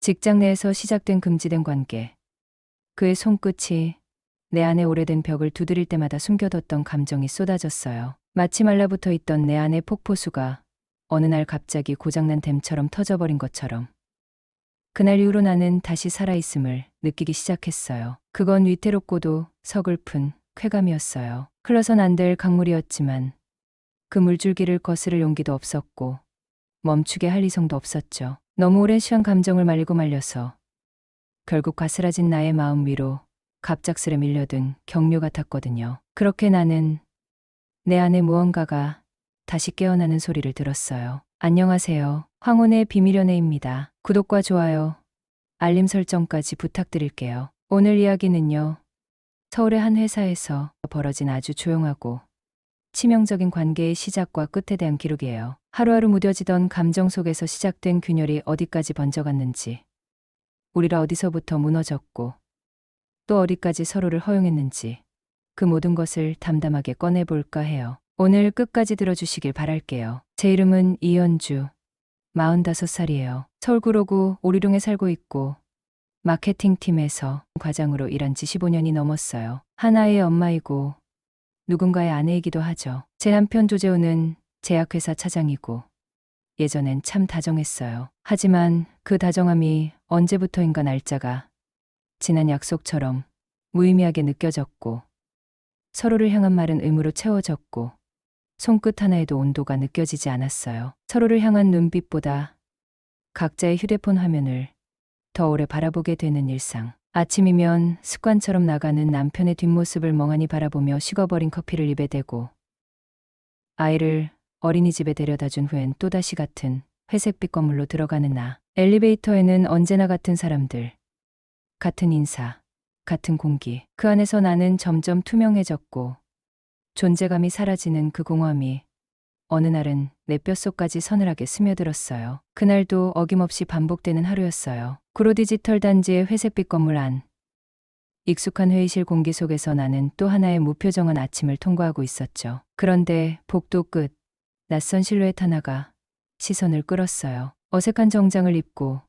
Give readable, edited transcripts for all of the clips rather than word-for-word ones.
직장 내에서 시작된 금지된 관계. 그의 손끝이 내 안에 오래된 벽을 두드릴 때마다 숨겨뒀던 감정이 쏟아졌어요. 마치 말라붙어 있던 내 안의 폭포수가 어느 날 갑자기 고장난 댐처럼 터져버린 것처럼. 그날 이후로 나는 다시 살아있음을 느끼기 시작했어요. 그건 위태롭고도 서글픈 쾌감이었어요. 흘러선 안 될 강물이었지만 그 물줄기를 거스를 용기도 없었고 멈추게 할 이성도 없었죠. 너무 오랜 시간 감정을 말리고 말려서 결국 가스라진 나의 마음 위로 갑작스레 밀려든 경류 같았거든요. 그렇게 나는 내 안에 무언가가 다시 깨어나는 소리를 들었어요. 안녕하세요. 황혼의 비밀연애입니다. 구독과 좋아요, 알림 설정까지 부탁드릴게요. 오늘 이야기는요. 서울의 한 회사에서 벌어진 아주 조용하고 치명적인 관계의 시작과 끝에 대한 기록이에요. 하루하루 무뎌지던 감정 속에서 시작된 균열이 어디까지 번져갔는지, 우리가 어디서부터 무너졌고 또 어디까지 서로를 허용했는지 그 모든 것을 담담하게 꺼내볼까 해요. 오늘 끝까지 들어주시길 바랄게요. 제 이름은 이연주, 45살이에요. 서울 구로구 오리룡에 살고 있고 마케팅팀에서 과장으로 일한 지 15년이 넘었어요. 하나의 엄마이고 누군가의 아내이기도 하죠. 제 남편 조재호는 제약회사 차장이고 예전엔 참 다정했어요. 하지만 그 다정함이 언제부터인가 날짜가 지난 약속처럼 무의미하게 느껴졌고 서로를 향한 말은 의무로 채워졌고 손끝 하나에도 온도가 느껴지지 않았어요. 서로를 향한 눈빛보다 각자의 휴대폰 화면을 더 오래 바라보게 되는 일상. 아침이면 습관처럼 나가는 남편의 뒷모습을 멍하니 바라보며 식어버린 커피를 입에 대고 아이를 어린이집에 데려다 준 후엔 또다시 같은 회색빛 건물로 들어가는 나. 엘리베이터에는 언제나 같은 사람들, 같은 인사, 같은 공기. 그 안에서 나는 점점 투명해졌고 존재감이 사라지는 그 공허함이 어느 날은 내 뼛속까지 서늘하게 스며들었어요. 그날도 어김없이 반복되는 하루였어요. 구로 디지털 단지의 회색빛 건물 안. 익숙한 회의실 공기 속에서 나는 또 하나의 무표정한 아침을 통과하고 있었죠. 그런데 복도 끝, 낯선 실루엣 하나가 시선을 끌었어요. 어색한 정장을 입고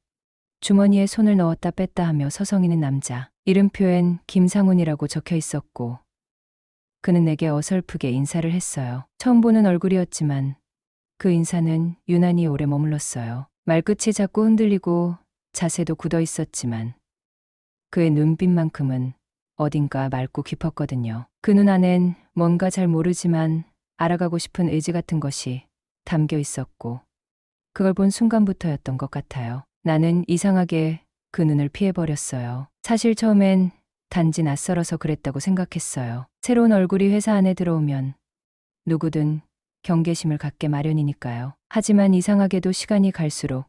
주머니에 손을 넣었다 뺐다 하며 서성이는 남자. 이름표엔 김상훈이라고 적혀 있었고 그는 내게 어설프게 인사를 했어요. 처음 보는 얼굴이었지만 그 인사는 유난히 오래 머물렀어요. 말끝이 자꾸 흔들리고 자세도 굳어 있었지만 그의 눈빛만큼은 어딘가 맑고 깊었거든요. 그 눈 안엔 뭔가 잘 모르지만 알아가고 싶은 의지 같은 것이 담겨 있었고 그걸 본 순간부터였던 것 같아요. 나는 이상하게 그 눈을 피해버렸어요. 사실 처음엔 단지 낯설어서 그랬다고 생각했어요. 새로운 얼굴이 회사 안에 들어오면 누구든 경계심을 갖게 마련이니까요. 하지만 이상하게도 시간이 갈수록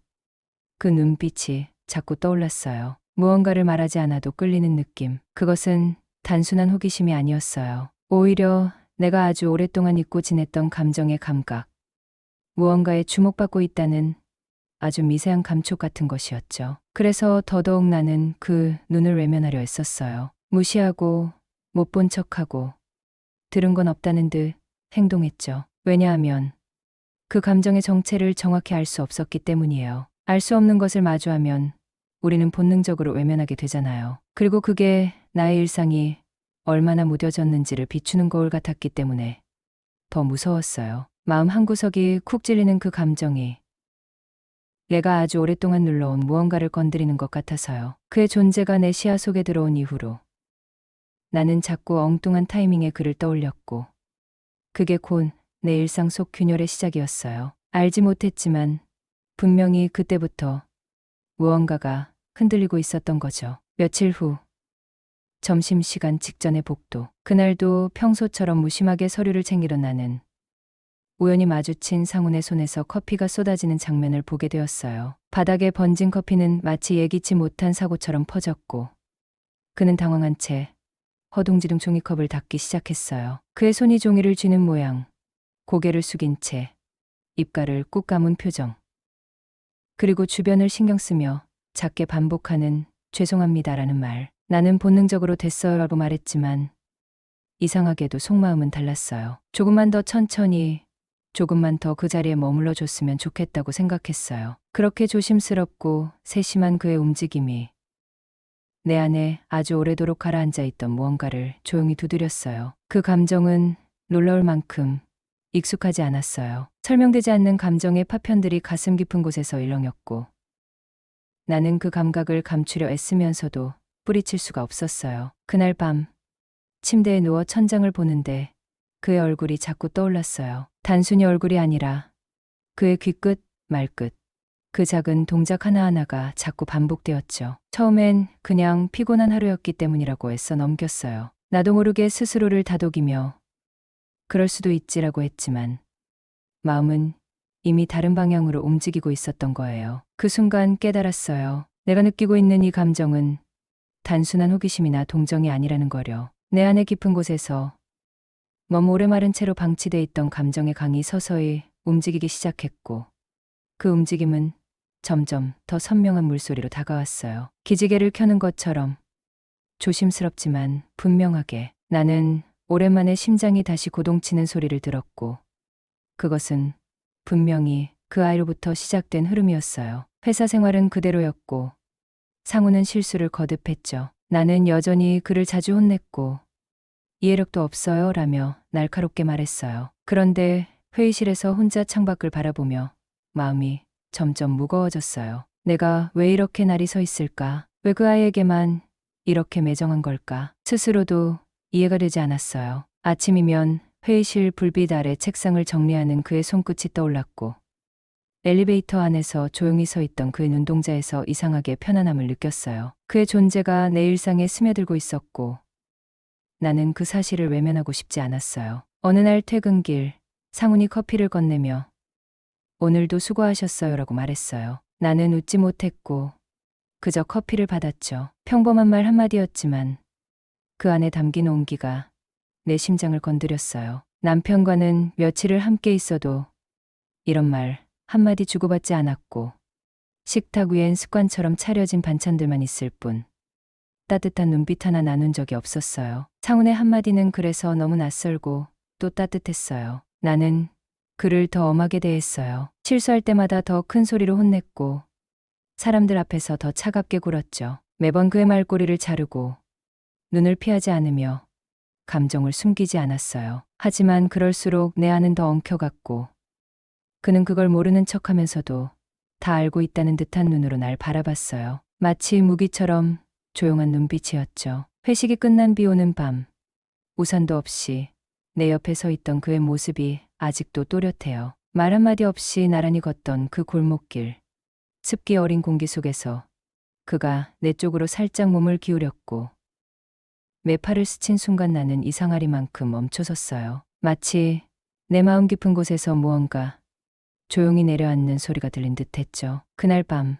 그 눈빛이 자꾸 떠올랐어요. 무언가를 말하지 않아도 끌리는 느낌. 그것은 단순한 호기심이 아니었어요. 오히려 내가 아주 오랫동안 잊고 지냈던 감정의 감각. 무언가에 주목받고 있다는 아주 미세한 감촉 같은 것이었죠. 그래서 더더욱 나는 그 눈을 외면하려 했었어요. 무시하고 못 본 척하고 들은 건 없다는 듯 행동했죠. 왜냐하면 그 감정의 정체를 정확히 알 수 없었기 때문이에요. 알 수 없는 것을 마주하면 우리는 본능적으로 외면하게 되잖아요. 그리고 그게 나의 일상이 얼마나 무뎌졌는지를 비추는 거울 같았기 때문에 더 무서웠어요. 마음 한구석이 쿡 찔리는 그 감정이 내가 아주 오랫동안 눌러온 무언가를 건드리는 것 같아서요. 그의 존재가 내 시야 속에 들어온 이후로 나는 자꾸 엉뚱한 타이밍에 그를 떠올렸고 그게 곧 내 일상 속 균열의 시작이었어요. 알지 못했지만 분명히 그때부터 무언가가 흔들리고 있었던 거죠. 며칠 후 점심시간 직전의 복도. 그날도 평소처럼 무심하게 서류를 챙기던 나는 우연히 마주친 상훈의 손에서 커피가 쏟아지는 장면을 보게 되었어요. 바닥에 번진 커피는 마치 예기치 못한 사고처럼 퍼졌고 그는 당황한 채 허둥지둥 종이컵을 닦기 시작했어요. 그의 손이 종이를 쥐는 모양, 고개를 숙인 채 입가를 꾹 감은 표정. 그리고 주변을 신경 쓰며 작게 반복하는 죄송합니다라는 말. 나는 본능적으로 됐어요라고 말했지만 이상하게도 속마음은 달랐어요. 조금만 더 천천히 조금만 더 그 자리에 머물러 줬으면 좋겠다고 생각했어요. 그렇게 조심스럽고 세심한 그의 움직임이 내 안에 아주 오래도록 가라앉아 있던 무언가를 조용히 두드렸어요. 그 감정은 놀라울 만큼 익숙하지 않았어요. 설명되지 않는 감정의 파편들이 가슴 깊은 곳에서 일렁였고 나는 그 감각을 감추려 애쓰면서도 뿌리칠 수가 없었어요. 그날 밤 침대에 누워 천장을 보는데 그의 얼굴이 자꾸 떠올랐어요. 단순히 얼굴이 아니라 그의 귀끝, 말끝, 그 작은 동작 하나하나가 자꾸 반복되었죠. 처음엔 그냥 피곤한 하루였기 때문이라고 애써 넘겼어요. 나도 모르게 스스로를 다독이며 그럴 수도 있지라고 했지만 마음은 이미 다른 방향으로 움직이고 있었던 거예요. 그 순간 깨달았어요. 내가 느끼고 있는 이 감정은 단순한 호기심이나 동정이 아니라는 거려. 내 안의 깊은 곳에서 너무 오래 마른 채로 방치돼 있던 감정의 강이 서서히 움직이기 시작했고 그 움직임은 점점 더 선명한 물소리로 다가왔어요. 기지개를 켜는 것처럼 조심스럽지만 분명하게. 나는 오랜만에 심장이 다시 고동치는 소리를 들었고 그것은 분명히 그 아이로부터 시작된 흐름이었어요. 회사 생활은 그대로였고 상우는 실수를 거듭했죠. 나는 여전히 그를 자주 혼냈고 이해력도 없어요 라며 날카롭게 말했어요. 그런데 회의실에서 혼자 창밖을 바라보며 마음이 점점 무거워졌어요. 내가 왜 이렇게 날이 서 있을까? 왜 그 아이에게만 이렇게 매정한 걸까? 스스로도 이해가 되지 않았어요. 아침이면 회의실 불빛 아래 책상을 정리하는 그의 손끝이 떠올랐고 엘리베이터 안에서 조용히 서 있던 그의 눈동자에서 이상하게 편안함을 느꼈어요. 그의 존재가 내 일상에 스며들고 있었고 나는 그 사실을 외면하고 싶지 않았어요. 어느 날 퇴근길 상훈이 커피를 건네며 오늘도 수고하셨어요라고 말했어요. 나는 웃지 못했고 그저 커피를 받았죠. 평범한 말 한마디였지만 그 안에 담긴 온기가 내 심장을 건드렸어요. 남편과는 며칠을 함께 있어도 이런 말 한마디 주고받지 않았고 식탁 위엔 습관처럼 차려진 반찬들만 있을 뿐 따뜻한 눈빛 하나 나눈 적이 없었어요. 상훈의 한마디는 그래서 너무 낯설고 또 따뜻했어요. 나는 그를 더 엄하게 대했어요. 실수할 때마다 더 큰 소리로 혼냈고 사람들 앞에서 더 차갑게 굴었죠. 매번 그의 말꼬리를 자르고 눈을 피하지 않으며 감정을 숨기지 않았어요. 하지만 그럴수록 내 안은 더 엉켜갔고 그는 그걸 모르는 척하면서도 다 알고 있다는 듯한 눈으로 날 바라봤어요. 마치 무기처럼 조용한 눈빛이었죠. 회식이 끝난 비 오는 밤 우산도 없이 내 옆에 서 있던 그의 모습이 아직도 또렷해요. 말 한마디 없이 나란히 걷던 그 골목길 습기 어린 공기 속에서 그가 내 쪽으로 살짝 몸을 기울였고 내 팔을 스친 순간 나는 이상하리만큼 멈춰섰어요. 마치 내 마음 깊은 곳에서 무언가 조용히 내려앉는 소리가 들린 듯했죠. 그날 밤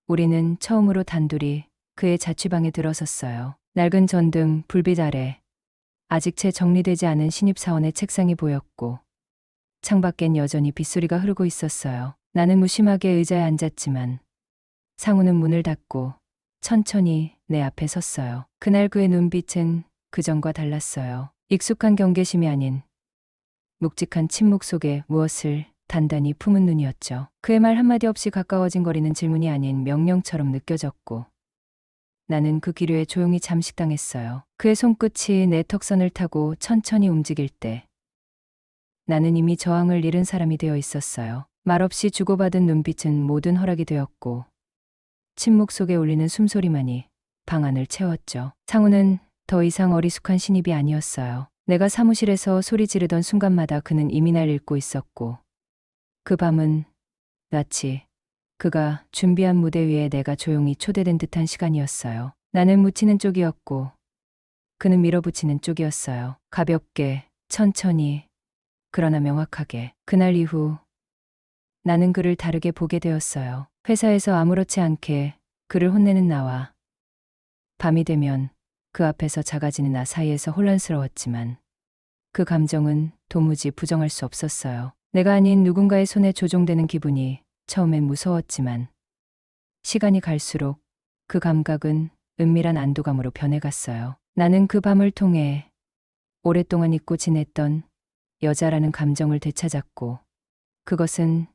우리는 처음으로 단둘이 그의 자취방에 들어섰어요. 낡은 전등, 불빛 아래 아직 채 정리되지 않은 신입사원의 책상이 보였고 창밖엔 여전히 빗소리가 흐르고 있었어요. 나는 무심하게 의자에 앉았지만 상우는 문을 닫고 천천히 내 앞에 섰어요. 그날 그의 눈빛은 그전과 달랐어요. 익숙한 경계심이 아닌 묵직한 침묵 속에 무엇을 단단히 품은 눈이었죠. 그의 말 한마디 없이 가까워진 거리는 질문이 아닌 명령처럼 느껴졌고 나는 그 기류에 조용히 잠식당했어요. 그의 손끝이 내 턱선을 타고 천천히 움직일 때 나는 이미 저항을 잃은 사람이 되어 있었어요. 말없이 주고받은 눈빛은 모든 허락이 되었고 침묵 속에 울리는 숨소리만이 방 안을 채웠죠. 상우는 더 이상 어리숙한 신입이 아니었어요. 내가 사무실에서 소리 지르던 순간마다 그는 이미 날 읽고 있었고 그 밤은 마치 그가 준비한 무대 위에 내가 조용히 초대된 듯한 시간이었어요. 나는 묻히는 쪽이었고 그는 밀어붙이는 쪽이었어요. 가볍게, 천천히, 그러나 명확하게. 그날 이후 나는 그를 다르게 보게 되었어요. 회사에서 아무렇지 않게 그를 혼내는 나와 밤이 되면 그 앞에서 작아지는 나 사이에서 혼란스러웠지만 그 감정은 도무지 부정할 수 없었어요. 내가 아닌 누군가의 손에 조종되는 기분이 처음엔 무서웠지만 시간이 갈수록 그 감각은 은밀한 안도감으로 변해갔어요. 나는 그 밤을 통해 오랫동안 잊고 지냈던 여자라는 감정을 되찾았고 그것은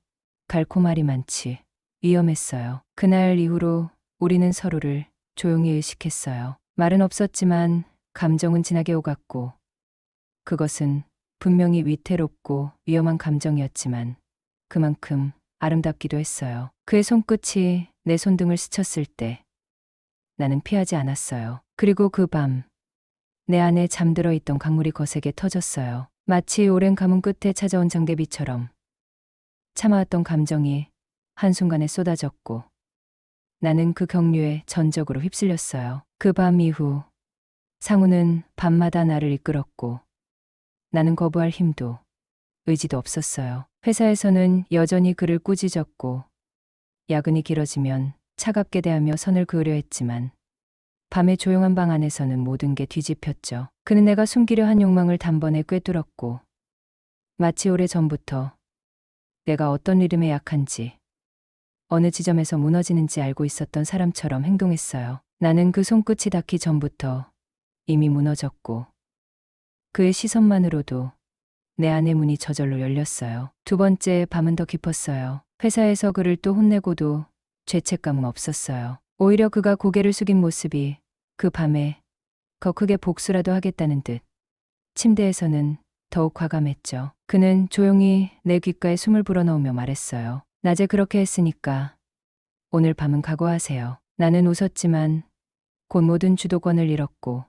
달콤하리 많지 위험했어요. 그날 이후로 우리는 서로를 조용히 의식했어요. 말은 없었지만 감정은 진하게 오갔고 그것은 분명히 위태롭고 위험한 감정이었지만 그만큼 아름답기도 했어요. 그의 손끝이 내 손등을 스쳤을 때 나는 피하지 않았어요. 그리고 그 밤 내 안에 잠들어 있던 강물이 거세게 터졌어요. 마치 오랜 가뭄 끝에 찾아온 장대비처럼 참아왔던 감정이 한순간에 쏟아졌고 나는 그 경류에 전적으로 휩쓸렸어요. 그 밤 이후 상우는 밤마다 나를 이끌었고 나는 거부할 힘도 의지도 없었어요. 회사에서는 여전히 그를 꾸짖었고 야근이 길어지면 차갑게 대하며 선을 그으려 했지만 밤의 조용한 방 안에서는 모든 게 뒤집혔죠. 그는 내가 숨기려 한 욕망을 단번에 꿰뚫었고 마치 오래전부터 내가 어떤 리듬에 약한지 어느 지점에서 무너지는지 알고 있었던 사람처럼 행동했어요. 나는 그 손끝이 닿기 전부터 이미 무너졌고 그의 시선만으로도 내 안의 문이 저절로 열렸어요. 두 번째 밤은 더 깊었어요. 회사에서 그를 또 혼내고도 죄책감은 없었어요. 오히려 그가 고개를 숙인 모습이 그 밤에 더 크게 복수라도 하겠다는 듯 침대에서는 더욱 과감했죠. 그는 조용히 내 귓가에 숨을 불어넣으며 말했어요. 낮에 그렇게 했으니까 오늘 밤은 각오하세요. 나는 웃었지만 곧 모든 주도권을 잃었고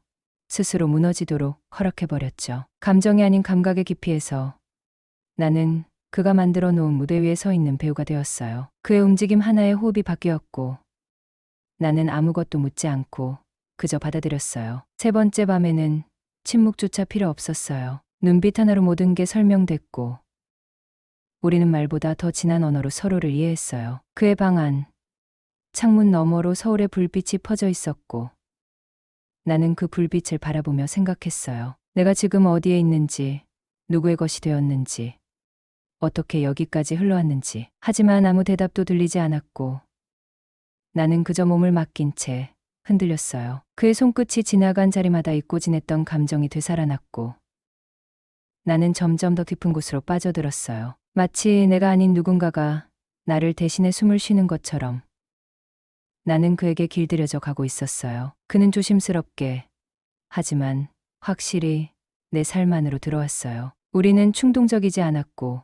스스로 무너지도록 허락해버렸죠. 감정이 아닌 감각의 깊이에서 나는 그가 만들어 놓은 무대 위에 서 있는 배우가 되었어요. 그의 움직임 하나에 호흡이 바뀌었고 나는 아무것도 묻지 않고 그저 받아들였어요. 세 번째 밤에는 침묵조차 필요 없었어요. 눈빛 하나로 모든 게 설명됐고 우리는 말보다 더 진한 언어로 서로를 이해했어요. 그의 방 안, 창문 너머로 서울의 불빛이 퍼져 있었고 나는 그 불빛을 바라보며 생각했어요. 내가 지금 어디에 있는지, 누구의 것이 되었는지, 어떻게 여기까지 흘러왔는지. 하지만 아무 대답도 들리지 않았고 나는 그저 몸을 맡긴 채 흔들렸어요. 그의 손끝이 지나간 자리마다 잊고 지냈던 감정이 되살아났고 나는 점점 더 깊은 곳으로 빠져들었어요. 마치 내가 아닌 누군가가 나를 대신해 숨을 쉬는 것처럼 나는 그에게 길들여져 가고 있었어요. 그는 조심스럽게 하지만 확실히 내 삶 안으로 들어왔어요. 우리는 충동적이지 않았고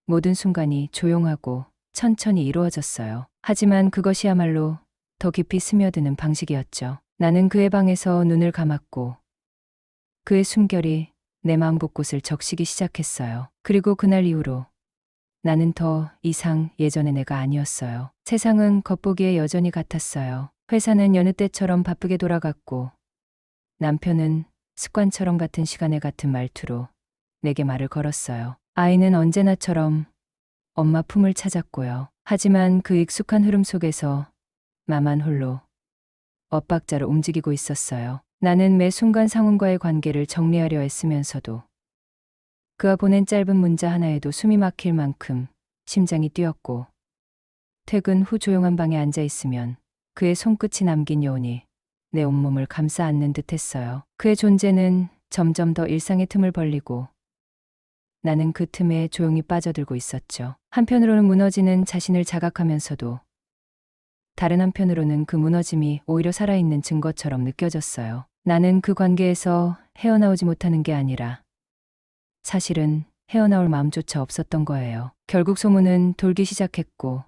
모든 순간이 조용하고 천천히 이루어졌어요. 하지만 그것이야말로 더 깊이 스며드는 방식이었죠. 나는 그의 방에서 눈을 감았고 그의 숨결이 내 마음 곳곳을 적시기 시작했어요. 그리고 그날 이후로 나는 더 이상 예전의 내가 아니었어요. 세상은 겉보기에 여전히 같았어요. 회사는 여느 때처럼 바쁘게 돌아갔고 남편은 습관처럼 같은 시간에 같은 말투로 내게 말을 걸었어요. 아이는 언제나처럼 엄마 품을 찾았고요. 하지만 그 익숙한 흐름 속에서 나만 홀로 엇박자로 움직이고 있었어요. 나는 매 순간 상훈과의 관계를 정리하려 애쓰면서도 그가 보낸 짧은 문자 하나에도 숨이 막힐 만큼 심장이 뛰었고 퇴근 후 조용한 방에 앉아 있으면 그의 손끝이 남긴 여운이 내 온몸을 감싸 안는 듯 했어요. 그의 존재는 점점 더 일상의 틈을 벌리고 나는 그 틈에 조용히 빠져들고 있었죠. 한편으로는 무너지는 자신을 자각하면서도 다른 한편으로는 그 무너짐이 오히려 살아있는 증거처럼 느껴졌어요. 나는 그 관계에서 헤어나오지 못하는 게 아니라 사실은 헤어나올 마음조차 없었던 거예요. 결국 소문은 돌기 시작했고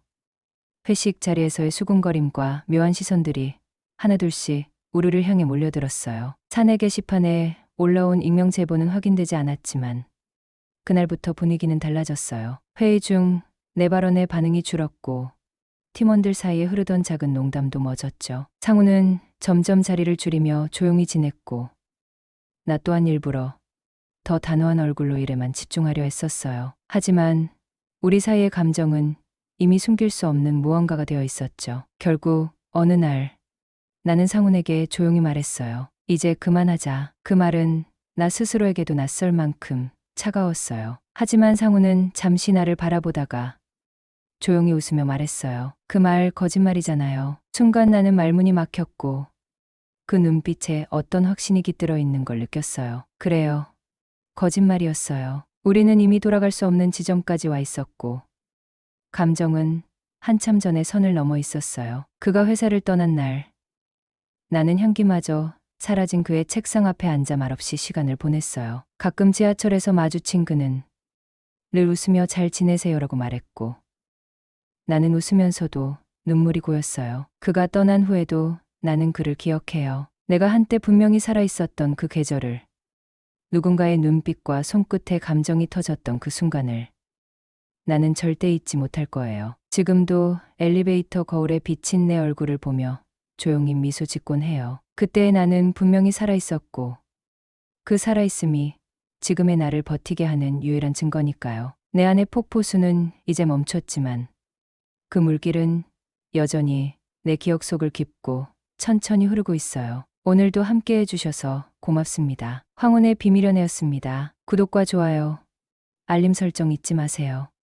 회식 자리에서의 수군거림과 묘한 시선들이 하나둘씩 우리를 향해 몰려들었어요. 사내 게시판에 올라온 익명 제보는 확인되지 않았지만 그날부터 분위기는 달라졌어요. 회의 중 내 발언에 반응이 줄었고 팀원들 사이에 흐르던 작은 농담도 멎었죠. 상우는 점점 자리를 줄이며 조용히 지냈고 나 또한 일부러 더 단호한 얼굴로 일에만 집중하려 했었어요. 하지만 우리 사이의 감정은 이미 숨길 수 없는 무언가가 되어 있었죠. 결국 어느 날 나는 상훈에게 조용히 말했어요. 이제 그만하자. 그 말은 나 스스로에게도 낯설 만큼 차가웠어요. 하지만 상훈은 잠시 나를 바라보다가 조용히 웃으며 말했어요. 그 말 거짓말이잖아요. 순간 나는 말문이 막혔고 그 눈빛에 어떤 확신이 깃들어 있는 걸 느꼈어요. 그래요. 거짓말이었어요. 우리는 이미 돌아갈 수 없는 지점까지 와 있었고, 감정은 한참 전에 선을 넘어 있었어요. 그가 회사를 떠난 날, 나는 향기마저 사라진 그의 책상 앞에 앉아 말없이 시간을 보냈어요. 가끔 지하철에서 마주친 그는 늘 웃으며 잘 지내세요라고 말했고, 나는 웃으면서도 눈물이 고였어요. 그가 떠난 후에도 나는 그를 기억해요. 내가 한때 분명히 살아있었던 그 계절을, 누군가의 눈빛과 손끝에 감정이 터졌던 그 순간을 나는 절대 잊지 못할 거예요. 지금도 엘리베이터 거울에 비친 내 얼굴을 보며 조용히 미소 짓곤 해요. 그때의 나는 분명히 살아있었고, 그 살아있음이 지금의 나를 버티게 하는 유일한 증거니까요. 내 안의 폭포수는 이제 멈췄지만 그 물길은 여전히 내 기억 속을 깊고 천천히 흐르고 있어요. 오늘도 함께 해주셔서 고맙습니다. 황혼의 비밀연애였습니다. 구독과 좋아요, 알림 설정 잊지 마세요.